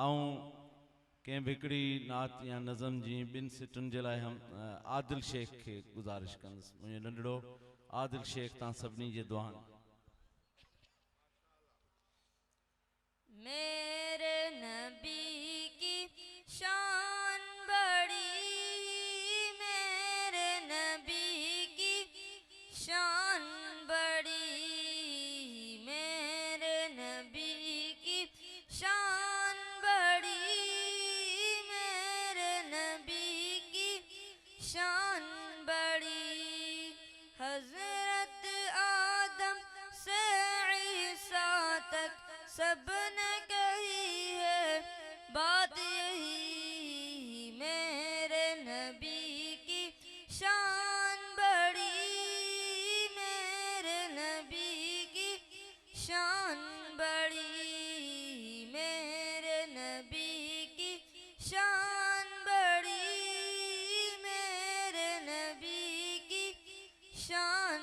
آؤں کہ بھکڑی نات یا نظم جی بن سٹن جلائے ہم عادل شیخ کے گزارش کنس مجھے ننڈڑو عادل شیخ تاں سبنی جے دعان میرے نبی کی شان بڑی، میرے نبی کی شان بڑی، میرے نبی کی شان بڑی، میرے نبی کی شان بڑی، حضرت آدم سے عیسیٰ تک سب نے کہی ہے بات یہی، میرے نبی کی شان بڑی، میرے نبی کی شان بڑی، میرے نبی کی شان بڑی، میرے نبی کی شان